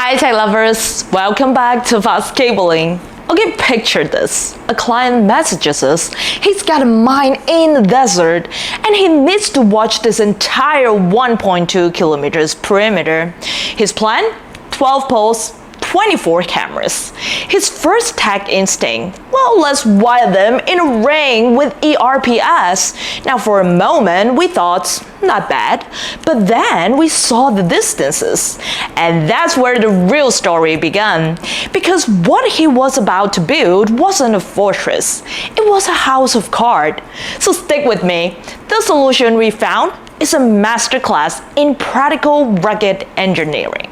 Hi tech lovers, welcome back to Fast Cabling. Okay, picture this. A client messages us, he's got a mine in the desert and he needs to watch this entire 1.2 kilometers perimeter. His plan? 12 poles, 24 cameras. His first tech instinct, well, let's wire them in a ring with ERPS. Now for a moment we thought, not bad, but then we saw the distances, and that's where the real story began. Because what he was about to build wasn't a fortress, it was a house of cards. So stick with me, the solution we found is a masterclass in practical rugged engineering.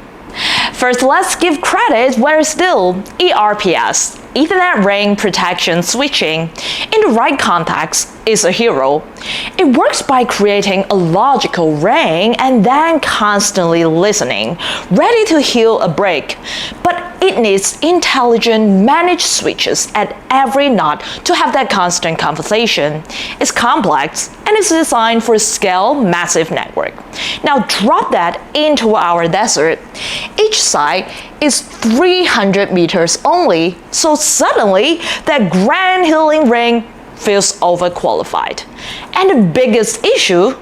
First, let's give credit where it's due. ERPS, Ethernet Ring Protection Switching, in the right context, is a hero. It works by creating a logical ring and then constantly listening, ready to heal a break. But it needs intelligent managed switches at every node to have that constant conversation. It's complex and it's designed for a scale massive network. Now drop that into our desert. Each side is 300 meters only, so suddenly that grand healing ring feels overqualified. And the biggest issue,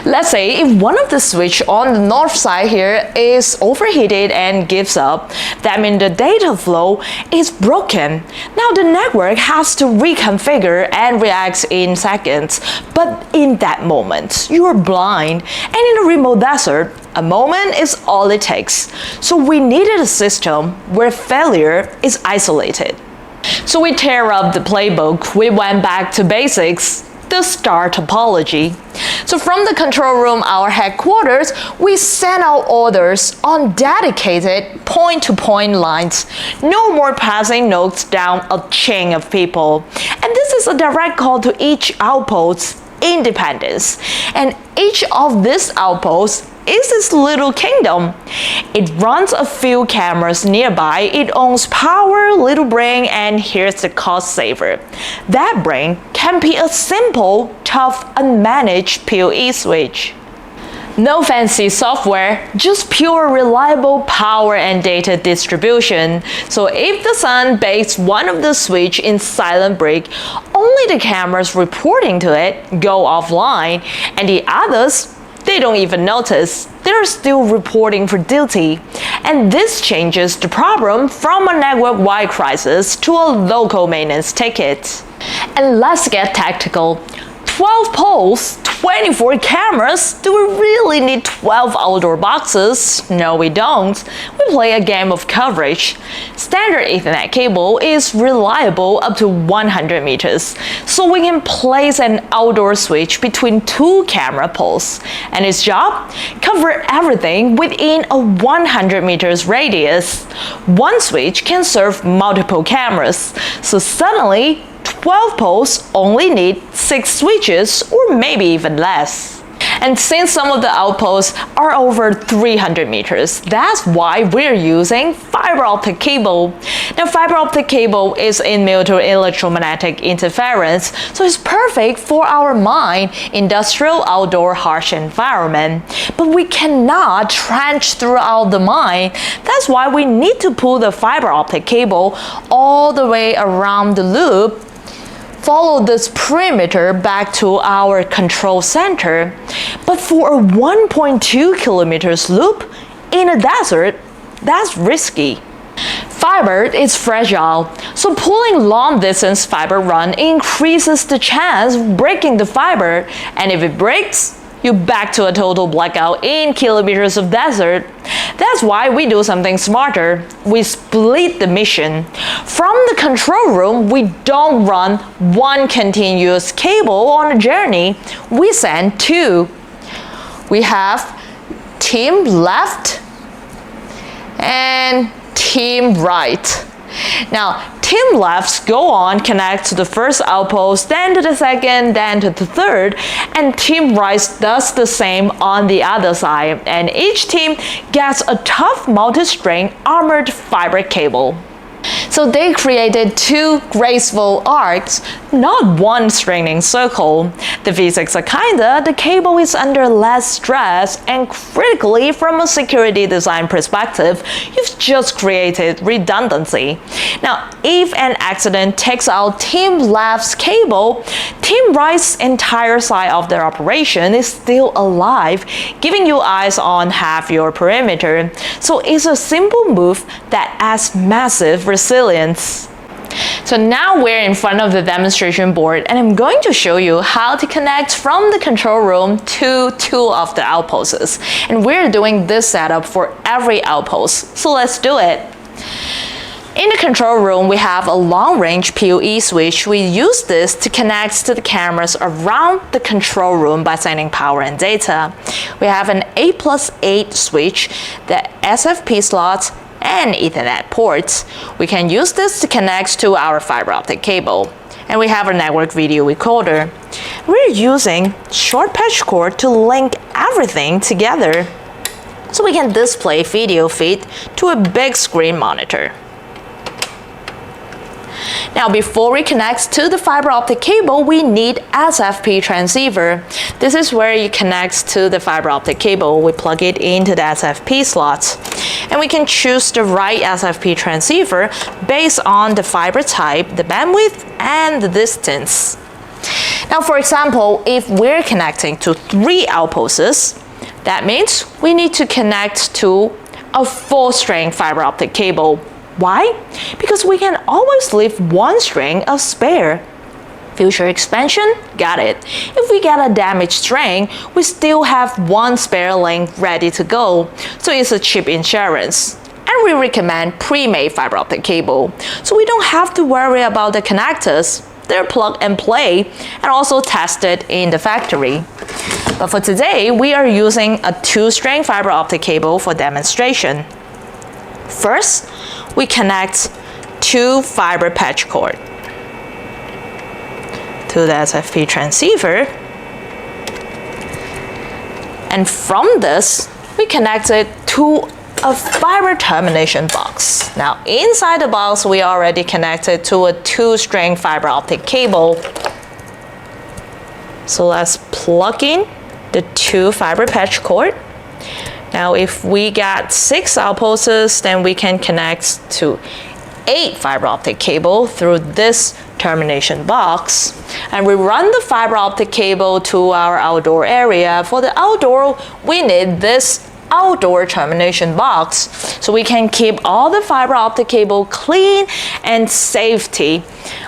let's say if one of the switch on the north side here is overheated and gives up, that means the data flow is broken. Now the network has to reconfigure and react in seconds. But in that moment, you're blind. And in a remote desert, a moment is all it takes. So we needed a system where failure is isolated. So we tear up the playbook, we went back to basics, the star topology. So from the control room, our headquarters, we send out orders on dedicated point-to-point lines. No more passing notes down a chain of people. And this is a direct call to each outpost's independence. And each of these outposts is its little kingdom. It runs a few cameras nearby, it owns power, little brain, and here's the cost saver. That brain can be a simple, tough, unmanaged PoE switch. No fancy software, just pure reliable power and data distribution. So if the sun bakes one of the switch in silent break, only the cameras reporting to it go offline, and the others, they don't even notice. They're still reporting for duty. And this changes the problem from a network-wide crisis to a local maintenance ticket. And let's get tactical. 12 poles, 24 cameras, do we really need 12 outdoor boxes? No, we don't. We play a game of coverage. Standard Ethernet cable is reliable up to 100 meters, so we can place an outdoor switch between two camera poles. And its job? Cover everything within a 100 meters radius. One switch can serve multiple cameras, so suddenly 12 poles only need 6 switches or maybe even less. And since some of the outposts are over 300 meters, that's why we're using fiber optic cable. Now fiber optic cable is immune to electromagnetic interference, so it's perfect for our mine, industrial, outdoor, harsh environment. But we cannot trench throughout the mine. That's why we need to pull the fiber optic cable all the way around the loop, follow this perimeter back to our control center. But for a 1.2 kilometers loop in a desert, that's risky. Fiber is fragile, so pulling long distance fiber run increases the chance of breaking the fiber, and if it breaks, you're back to a total blackout in kilometers of desert. That's why we do something smarter. We split the mission. From the control room, we don't run one continuous cable on a journey. We send two. We have team left and team right. Now, team lefts go on, connect to the first outpost, then to the second, then to the third, and team rights does the same on the other side, and each team gets a tough multi-string armored fiber cable. So they created two graceful arcs, not one straining circle. The physics are kinda, the cable is under less stress, and critically, from a security design perspective, you've just created redundancy. Now, if an accident takes out team left's cable, team right's entire side of their operation is still alive, giving you eyes on half your perimeter. So it's a simple move that adds massive resilience. So now we're in front of the demonstration board, and I'm going to show you how to connect from the control room to two of the outposts. And we're doing this setup for every outpost. So let's do it. In the control room, we have a long-range PoE switch. We use this to connect to the cameras around the control room by sending power and data. We have an 8+8 switch, the SFP slots, and Ethernet ports. We can use this to connect to our fiber optic cable. And we have a network video recorder. We're using short patch cord to link everything together so we can display video feed to a big screen monitor. Now, before we connect to the fiber optic cable, we need SFP transceiver. This is where you connect to the fiber optic cable. We plug it into the SFP slots. And we can choose the right SFP transceiver based on the fiber type, the bandwidth, and the distance. Now, for example, if we're connecting to 3 outposts, that means we need to connect to a full-strength fiber optic cable. Why? Because we can always leave one string of spare. Future expansion? Got it. If we get a damaged string, we still have one spare link ready to go. So it's a cheap insurance. And we recommend pre-made fiber optic cable, so we don't have to worry about the connectors. They're plug and play and also tested in the factory. But for today, we are using a 2-string fiber optic cable for demonstration. First, we connect 2 fiber patch cord to the SFP transceiver, and from this we connect it to a fiber termination box. Now inside the box we already connected to a 2-string fiber optic cable. So let's plug in the 2 fiber patch cord. Now if we got 6 outposts, then we can connect to 8 fiber optic cable through this termination box. And we run the fiber optic cable to our outdoor area. For the outdoor, we need this outdoor termination box so we can keep all the fiber optic cable clean and safety.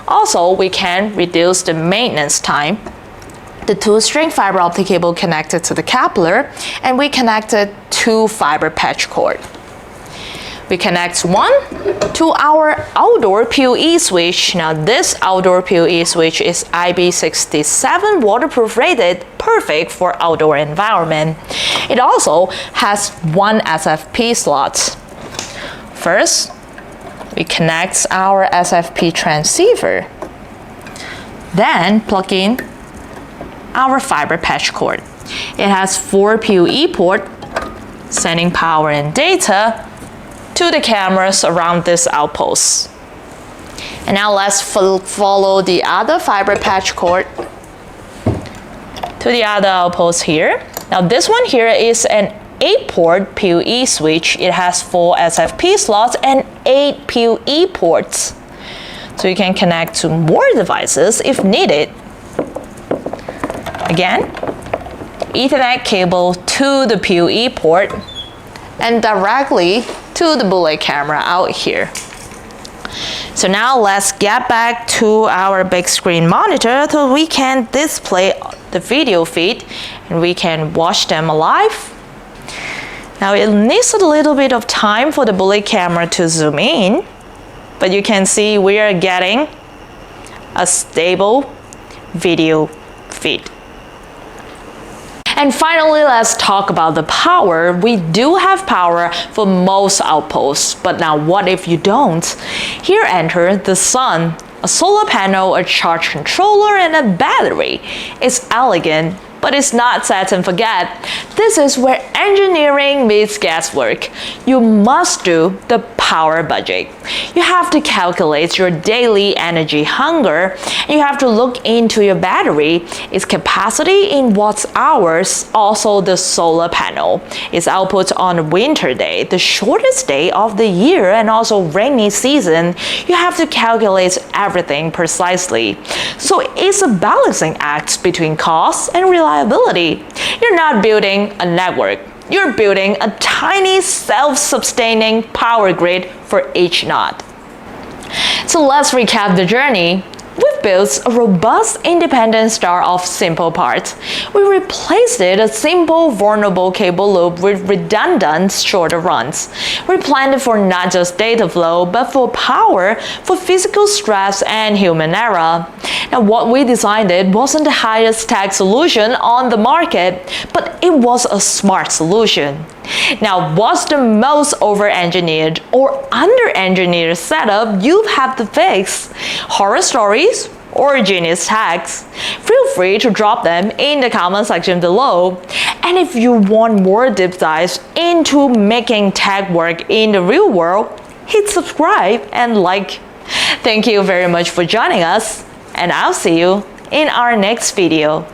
Also, we can reduce the maintenance time. The 2-string fiber optic cable connected to the coupler, and we connected 2 fiber patch cord. We connect one to our outdoor PoE switch. Now this outdoor PoE switch is IP67 waterproof rated, perfect for outdoor environment. It also has 1 SFP slot. First, we connect our SFP transceiver. Then plug in our fiber patch cord. It has 4 PoE ports, sending power and data to the cameras around this outpost. And now let's follow the other fiber patch cord to the other outpost here. Now this one here is an 8-port PoE switch. It has 4 SFP slots and 8 PoE ports. So you can connect to more devices if needed. Again, Ethernet cable to the PoE port and directly to the bullet camera out here. So now let's get back to our big screen monitor so we can display the video feed and we can watch them live. Now it needs a little bit of time for the bullet camera to zoom in, but you can see we are getting a stable video feed. And finally, let's talk about the power. We do have power for most outposts, but now what if you don't? Here enter the sun, a solar panel, a charge controller, and a battery. It's elegant, but it's not set and forget. This is where engineering meets guesswork. You must do the power budget. You have to calculate your daily energy hunger, and you have to look into your battery, its capacity in watts hours, also the solar panel, its output on a winter day, the shortest day of the year, and also rainy season. You have to calculate everything precisely. So it's a balancing act between cost and reliability. You're not building a network. You're building a tiny self-sustaining power grid for each node. So let's recap the journey. We've built a robust independent star of simple parts. We replaced a simple vulnerable cable loop with redundant shorter runs. We planned it for not just data flow, but for power, for physical stress, and human error. Now, what we designed wasn't the highest tech solution on the market, but it was a smart solution. Now, what's the most over-engineered or under-engineered setup you have to fix? Horror stories or genius hacks? Feel free to drop them in the comment section below. And if you want more deep dives into making tech work in the real world, hit subscribe and like. Thank you very much for joining us, and I'll see you in our next video.